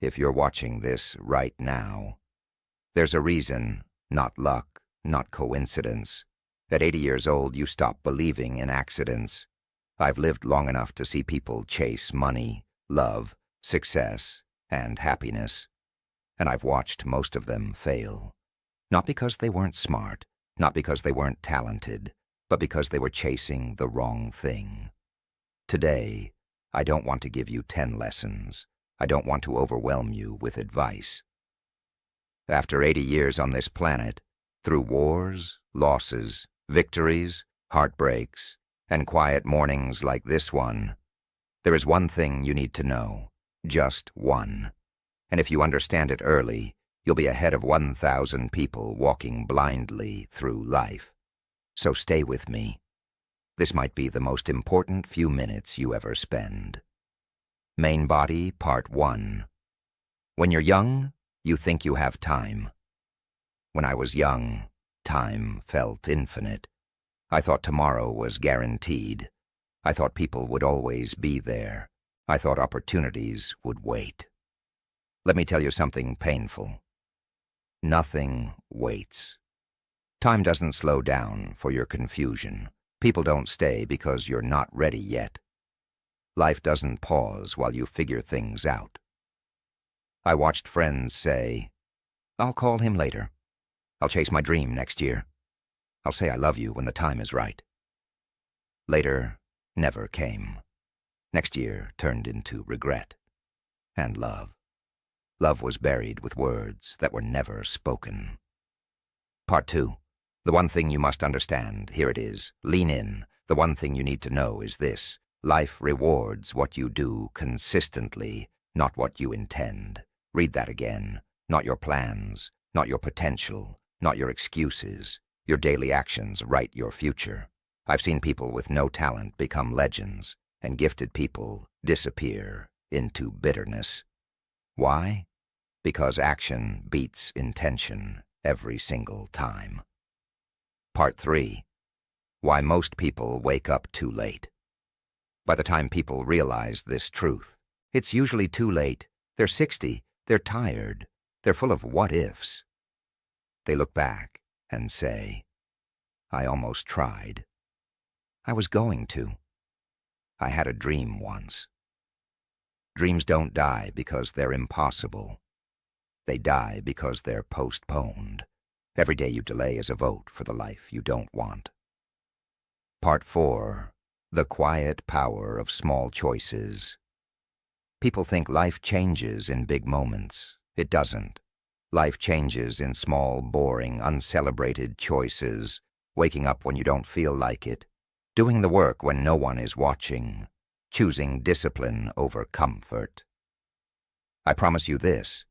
if you're watching this right now. There's a reason, not luck, not coincidence. At 80 years old, you stop believing in accidents. I've lived long enough to see people chase money, love, success, and happiness. And I've watched most of them fail. Not because they weren't smart, not because they weren't talented, but because they were chasing the wrong thing. Today, I don't want to give you 10 lessons. I don't want to overwhelm you with advice. After 80 years on this planet, through wars, losses, victories, heartbreaks, and quiet mornings like this one, there is one thing you need to know, just one. And if you understand it early, you'll be ahead of 1,000 people walking blindly through life. So stay with me. This might be the most important few minutes you ever spend. Main Body, Part 1. When you're young, you think you have time. When I was young, time felt infinite. I thought tomorrow was guaranteed. I thought people would always be there. I thought opportunities would wait. Let me tell you something painful. Nothing waits. Time doesn't slow down for your confusion. People don't stay because you're not ready yet. Life doesn't pause while you figure things out. I watched friends say, "I'll call him later. I'll chase my dream next year. I'll say I love you when the time is right." Later never came. Next year turned into regret and love. Love was buried with words that were never spoken. Part 2. The one thing you must understand, here it is. Lean in. The one thing you need to know is this. Life rewards what you do consistently, not what you intend. Read that again. Not your plans, not your potential, not your excuses. Your daily actions write your future. I've seen people with no talent become legends, and gifted people disappear into bitterness. Why? Because action beats intention every single time. Part 3. Why most people wake up too late. By the time people realize this truth, it's usually too late. They're 60, they're tired, they're full of what-ifs. They look back and say, "I almost tried. I was going to. I had a dream once." Dreams don't die because they're impossible. They die because they're postponed. Every day you delay is a vote for the life you don't want. Part 4. The quiet power of small choices. People think life changes in big moments. It doesn't. Life changes in small, boring, uncelebrated choices. Waking up when you don't feel like it. Doing the work when no one is watching. Choosing discipline over comfort. I promise you this.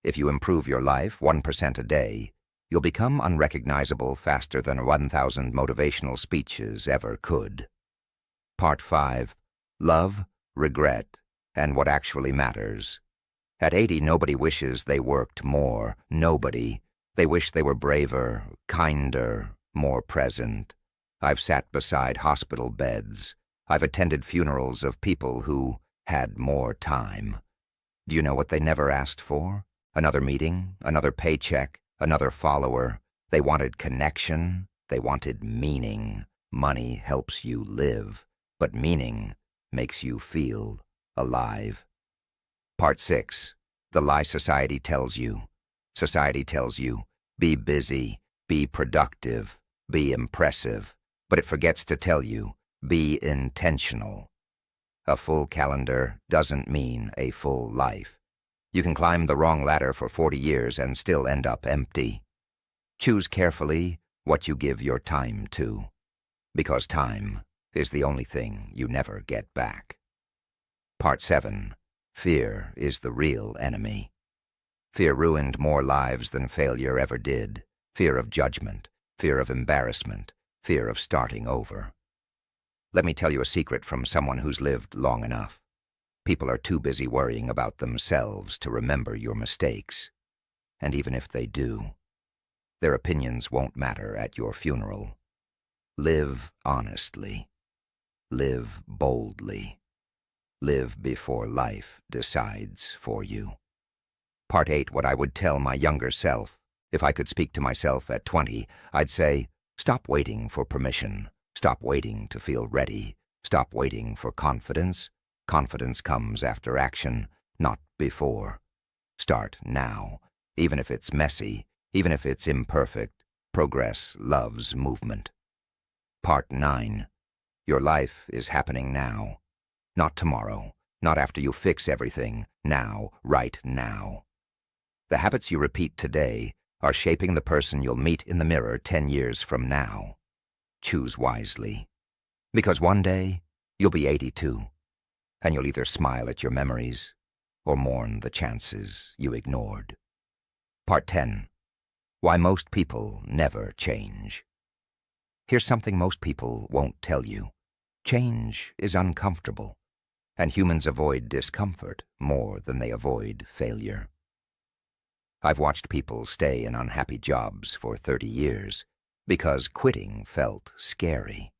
If you improve your life 1% a day, you'll become unrecognizable faster than 1,000 motivational speeches ever could. Part 5. Love, regret, and what actually matters. At 80, nobody wishes they worked more. Nobody. They wish they were braver, kinder, more present. I've sat beside hospital beds. I've attended funerals of people who had more time. Do you know what they never asked for? Another meeting, another paycheck, another follower. They wanted connection. They wanted meaning. Money helps you live, but meaning makes you feel alive. Part 6. The lie society tells you. Society tells you, be busy, be productive, be impressive, but it forgets to tell you, be intentional. A full calendar doesn't mean a full life. You can climb the wrong ladder for 40 years and still end up empty. Choose carefully what you give your time to, because time is the only thing you never get back. Part 7. Fear is the real enemy. Fear ruined more lives than failure ever did. Fear of judgment, fear of embarrassment, fear of starting over. Let me tell you a secret from someone who's lived long enough. People are too busy worrying about themselves to remember your mistakes. And even if they do, their opinions won't matter at your funeral. Live honestly. Live boldly. Live before life decides for you. Part 8, what I would tell my younger self. If I could speak to myself at 20, I'd say, stop waiting for permission. Stop waiting to feel ready. Stop waiting for confidence. Confidence comes after action, not before. Start now. Even if it's messy, even if it's imperfect, progress loves movement. Part 9. Your life is happening now. Not tomorrow, not after you fix everything. Now, right now. The habits you repeat today are shaping the person you'll meet in the mirror 10 years from now. Choose wisely. Because one day, you'll be 82, and you'll either smile at your memories or mourn the chances you ignored. Part 10. Why most people never change. Here's something most people won't tell you. Change is uncomfortable, and humans avoid discomfort more than they avoid failure. I've watched people stay in unhappy jobs for 30 years because quitting felt scary.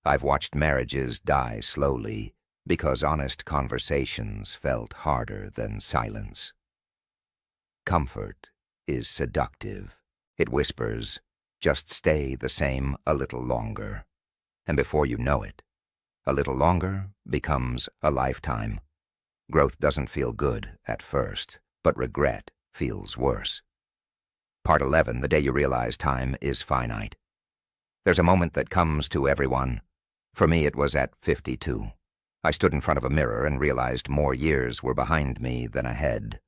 I've watched marriages die slowly because honest conversations felt harder than silence. Comfort is seductive. It whispers, just stay the same a little longer. And before you know it, a little longer becomes a lifetime. Growth doesn't feel good at first, but regret feels worse. Part 11, the day you realize time is finite. There's a moment that comes to everyone. For me, it was at 52. I stood in front of a mirror and realized more years were behind me than ahead.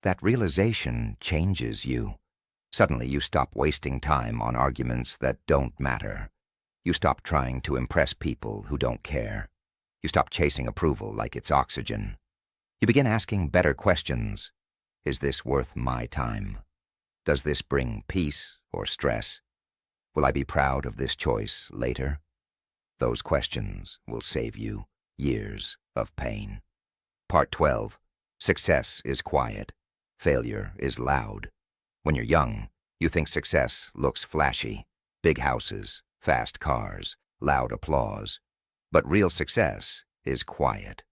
That realization changes you. Suddenly, you stop wasting time on arguments that don't matter. You stop trying to impress people who don't care. You stop chasing approval like it's oxygen. You begin asking better questions. Is this worth my time? Does this bring peace or stress? Will I be proud of this choice later? Those questions will save you years of pain. Part 12. Success is quiet. Failure is loud. When you're young, you think success looks flashy. Big houses, fast cars, loud applause. But real success is quiet.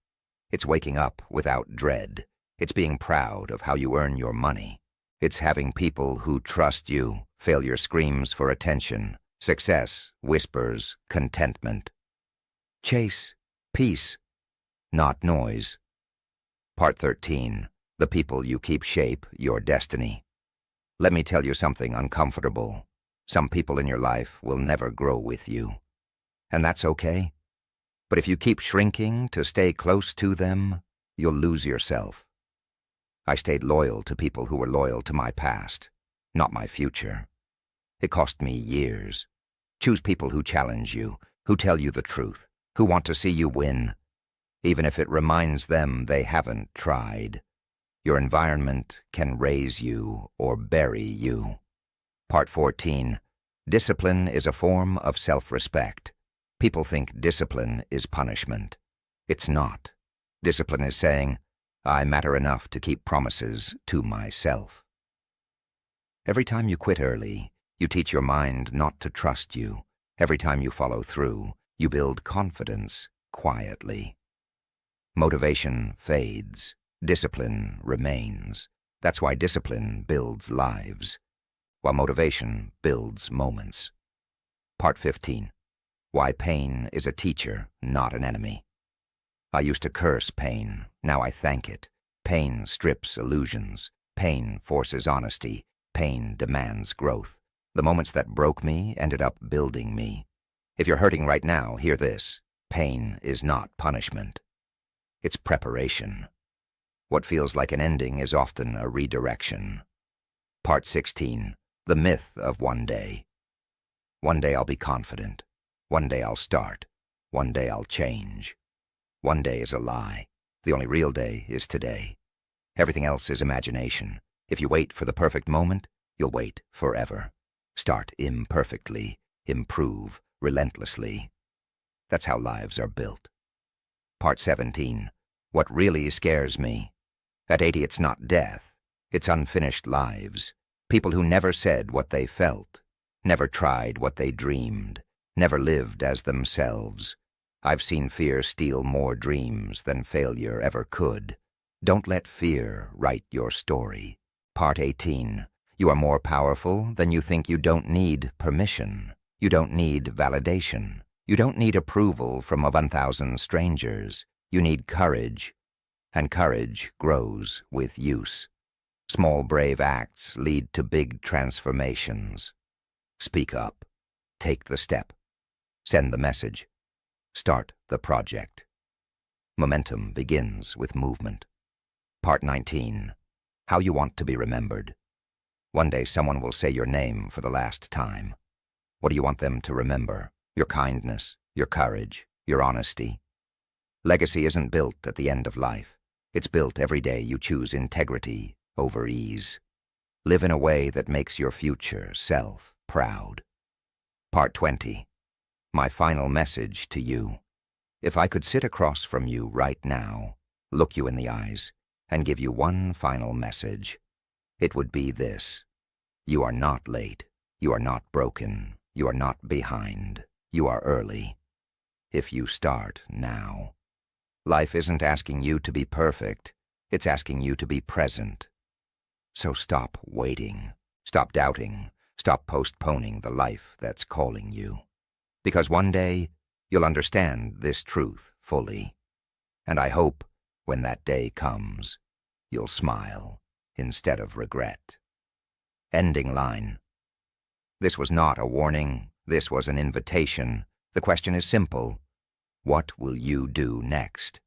It's waking up without dread. It's being proud of how you earn your money. It's having people who trust you. Failure screams for attention. Success whispers contentment. Chase peace, not noise. Part 13. The people you keep shape your destiny. Let me tell you something uncomfortable. Some people in your life will never grow with you. And that's okay. But if you keep shrinking to stay close to them, you'll lose yourself. I stayed loyal to people who were loyal to my past, not my future. It cost me years. Choose people who challenge you, who tell you the truth, who want to see you win, even if it reminds them they haven't tried. Your environment can raise you or bury you. Part 14. Discipline is a form of self-respect. People think discipline is punishment. It's not. Discipline is saying, I matter enough to keep promises to myself. Every time you quit early, you teach your mind not to trust you. Every time you follow through, you build confidence quietly. Motivation fades. Discipline remains. That's why discipline builds lives, while motivation builds moments. Part 15. Why pain is a teacher, not an enemy. I used to curse pain. Now I thank it. Pain strips illusions. Pain forces honesty. Pain demands growth. The moments that broke me ended up building me. If you're hurting right now, hear this. Pain is not punishment. It's preparation. What feels like an ending is often a redirection. Part 16. The myth of one day. One day I'll be confident. One day I'll start. One day I'll change. One day is a lie. The only real day is today. Everything else is imagination. If you wait for the perfect moment, you'll wait forever. Start imperfectly. Improve relentlessly. That's how lives are built. Part 17. What really scares me. At 80, it's not death. It's unfinished lives. People who never said what they felt, never tried what they dreamed, never lived as themselves. I've seen fear steal more dreams than failure ever could. Don't let fear write your story. Part 18. You are more powerful than you think. You don't need permission. You don't need validation. You don't need approval from 1,000 strangers. You need courage, and courage grows with use. Small brave acts lead to big transformations. Speak up. Take the step. Send the message. Start the project. Momentum begins with movement. Part 19. How you want to be remembered. One day someone will say your name for the last time. What do you want them to remember? Your kindness, your courage, your honesty. Legacy isn't built at the end of life. It's built every day you choose integrity over ease. Live in a way that makes your future self proud. Part 20. My final message to you. If I could sit across from you right now, look you in the eyes, and give you one final message, it would be this. You are not late. You are not broken. You are not behind. You are early. If you start now. Life isn't asking you to be perfect. It's asking you to be present. So stop waiting. Stop doubting. Stop postponing the life that's calling you. Because one day, you'll understand this truth fully. And I hope, when that day comes, you'll smile instead of regret. Ending line. This was not a warning. This was an invitation. The question is simple. What will you do next?